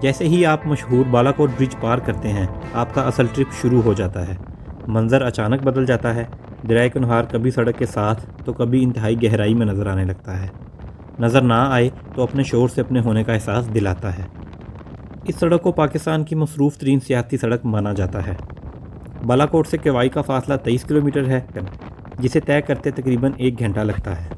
जैसे ही आप मशहूर बालाकोट ब्रिज पार करते हैं, आपका असल ट्रिप शुरू हो जाता है। मंज़र अचानक बदल जाता है। दरियाए कुनहार कभी सड़क के साथ तो कभी इंतहाई गहराई में नज़र आने लगता है। नज़र ना आए तो अपने शोर से अपने होने का एहसास दिलाता है। इस सड़क को पाकिस्तान की मसरूफ़ तरीन सियाहती सड़क माना जाता है। बालाकोट से केवाई का फासला 23 किलोमीटर है, जिसे तय करते तकरीबन 1 घंटा लगता है।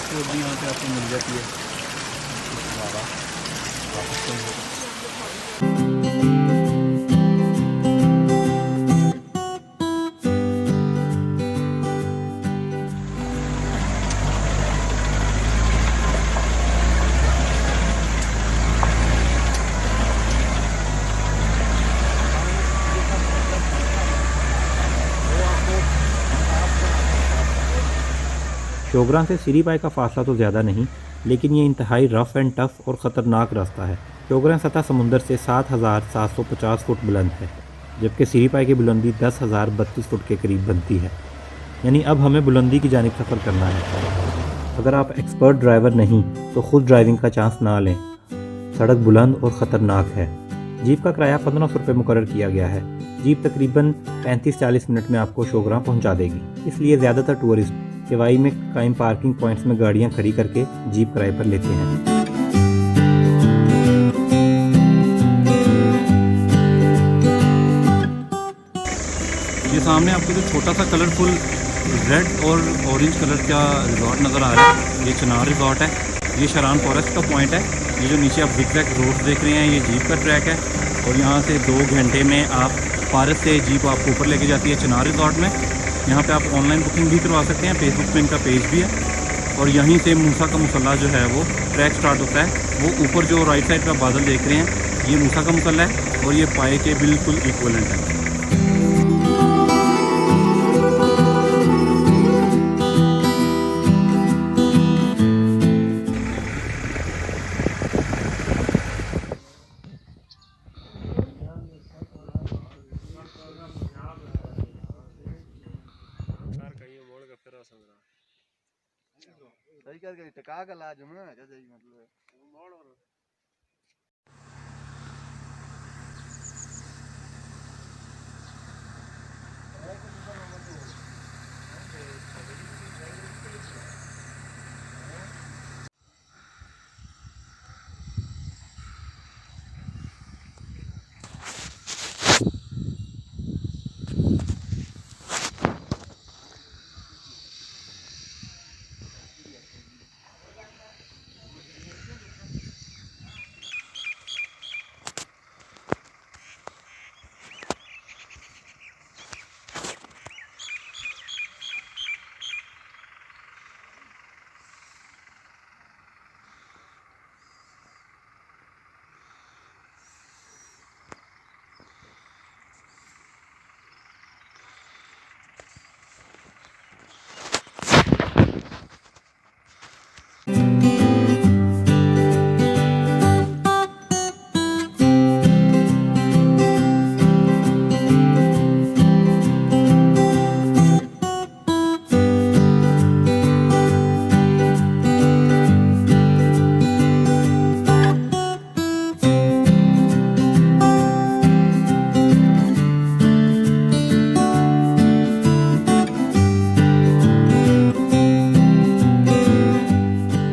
तो भी यहाँ पे आपको मिल जाती है। शोगरां से सिरी पाई का फासला तो ज़्यादा नहीं, लेकिन ये इंतहाई रफ़ एंड टफ़ और ख़तरनाक रास्ता है। शोगरां सतह समुंदर से 7,750 फुट बुलंद है, जबकि सिरी पाई की बुलंदी 10,032 फुट के करीब बनती है। यानी अब हमें बुलंदी की जानिब सफ़र करना है। अगर आप एक्सपर्ट ड्राइवर नहीं तो ख़ुद ड्राइविंग का चांस ना लें। सड़क बुलंद और ख़तरनाक है। जीप का किराया 1500 रुपये मुकर्रर किया गया है। जीप तकरीबन 35-40 मिनट में आपको शोगरां पहुंचा देगी। इसलिए ज़्यादातर टूरिस्ट केवाई में कायम पार्किंग पॉइंट्स में गाड़ियां खड़ी करके जीप किराए पर लेते हैं। ये सामने आपको जो छोटा सा कलरफुल रेड और ऑरेंज कलर का रिजॉर्ट नज़र आ रहा है, ये चिनार रिजॉर्ट है। ये शरान फॉरेस्ट का पॉइंट है। ये जो नीचे आप ज़िगज़ैग रोड देख रहे हैं, ये जीप का ट्रैक है और यहाँ से 2 घंटे में आप पारस से जीप आपको ऊपर लेके जाती है चिनार रिजॉर्ट में। यहाँ पे आप ऑनलाइन बुकिंग भी करवा सकते हैं। फेसबुक पे इनका पेज भी है। और यहीं से मूसा का मुसल्ला जो है वो ट्रैक स्टार्ट होता है। वो ऊपर जो राइट साइड का बादल देख रहे हैं, ये मूसा का मुसल्ला है और ये पाए के बिल्कुल इक्वलेंट है। सही करके टका का लाज में जैसे मतलब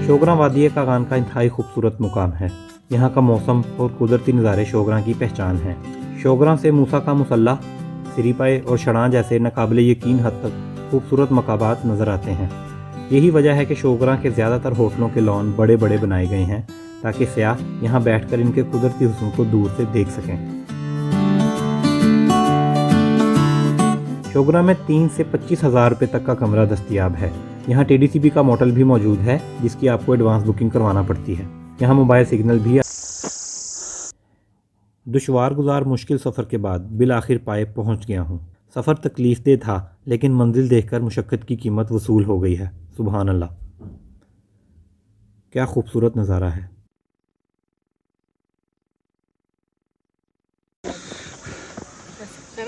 शोगरां वादी कागान का इंतहाई खूबसूरत मुकाम है। यहाँ का मौसम और कुदरती नज़ारे शोगरां की पहचान हैं। शोगरां से मूसा का मुसल्ला सिरीपाई और शणां जैसे नाकाबिले यकीन हद तक खूबसूरत मकामात नज़र आते हैं। यही वजह है कि शोगरां के ज़्यादातर होटलों के लॉन बड़े बड़े बनाए गए हैं ताकि सयाह यहाँ बैठकर इनके कुदरती हुस्न को दूर से देख सकें। शोगरा में 3 से 25,000 रुपये तक का कमरा दस्तयाब है। यहाँ TDCB का मोटल भी मौजूद है जिसकी आपको एडवांस बुकिंग करवाना पड़ती है। यहाँ मोबाइल सिग्नल भी। दुश्वार गुजार मुश्किल सफ़र के बाद बिल आखिर पाए पहुँच गया हूँ। सफ़र तकलीफ़देह था लेकिन मंजिल देखकर मुशक्क़त की कीमत वसूल हो गई है। सुभान अल्लाह, क्या खूबसूरत नज़ारा है।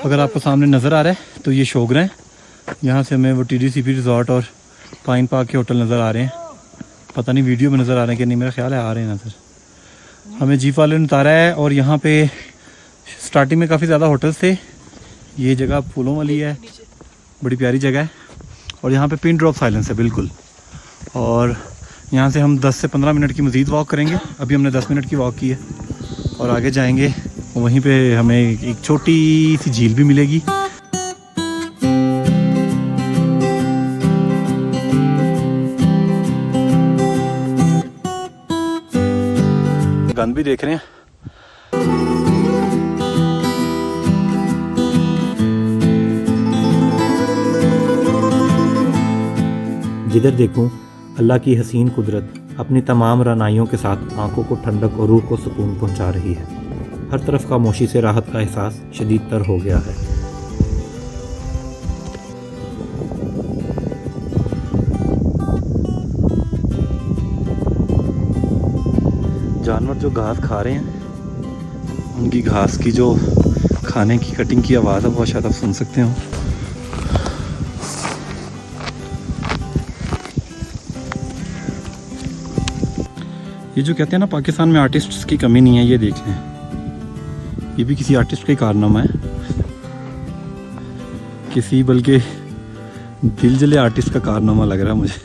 अगर आपको सामने नज़र आ रहा है तो ये शोगरा है। यहाँ से हमें वो TDCB रिज़ॉर्ट और पाइन पार्क के होटल नज़र आ रहे हैं। पता नहीं वीडियो में नज़र आ रहे हैं कि नहीं, मेरा ख्याल है आ रहे हैं नज़र। हमें जीप वाले ने उतारा है और यहाँ पे स्टार्टिंग में काफ़ी ज़्यादा होटल्स थे। ये जगह फूलों वाली है, बड़ी प्यारी जगह है और यहाँ पे पिन ड्रॉप साइलेंस है बिल्कुल। और यहाँ से हम 10 से 15 मिनट की मज़ीद वॉक करेंगे। अभी हमने 10 मिनट की वॉक की है और आगे जाएंगे, वहीं पे हमें एक छोटी सी झील भी मिलेगी। गंद भी देख रहे हैं। जिधर देखूं अल्लाह की हसीन कुदरत अपनी तमाम रानाइयों के साथ आंखों को ठंडक और रूह को सुकून पहुंचा रही है। हर तरफ खामोशी से राहत का एहसास शदीद तर हो गया है। जानवर जो घास खा रहे हैं, उनकी घास की जो खाने की कटिंग की आवाज़ है वो शायद आप सुन सकते हो। ये जो कहते हैं ना पाकिस्तान में आर्टिस्ट्स की कमी नहीं है, ये देख लें, ये भी किसी आर्टिस्ट का ही कारनामा है, किसी बल्कि दिल जले आर्टिस्ट का कारनामा लग रहा है मुझे।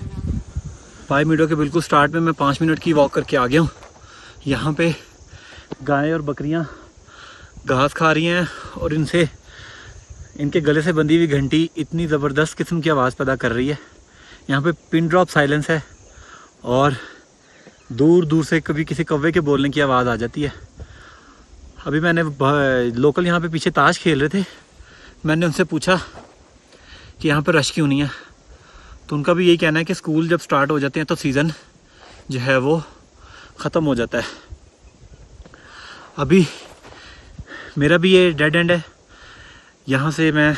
5 मिनटों के बिल्कुल स्टार्ट में मैं 5 मिनट की वॉक करके आ गया हूँ। यहाँ पे गायें और बकरियाँ घास खा रही हैं और इनके गले से बंधी हुई घंटी इतनी ज़बरदस्त किस्म की आवाज़ पैदा कर रही है। यहाँ पे पिन ड्रॉप साइलेंस है और दूर दूर से कभी किसी कौवे के बोलने की आवाज़ आ जाती है। अभी मैंने लोकल यहाँ पे पीछे ताश खेल रहे थे, मैंने उनसे पूछा कि यहाँ पे रश क्यों नहीं है, तो उनका भी यही कहना है कि स्कूल जब स्टार्ट हो जाते हैं तो सीज़न जो है वो ख़त्म हो जाता है। अभी मेरा भी ये डेड एंड है, यहाँ से मैं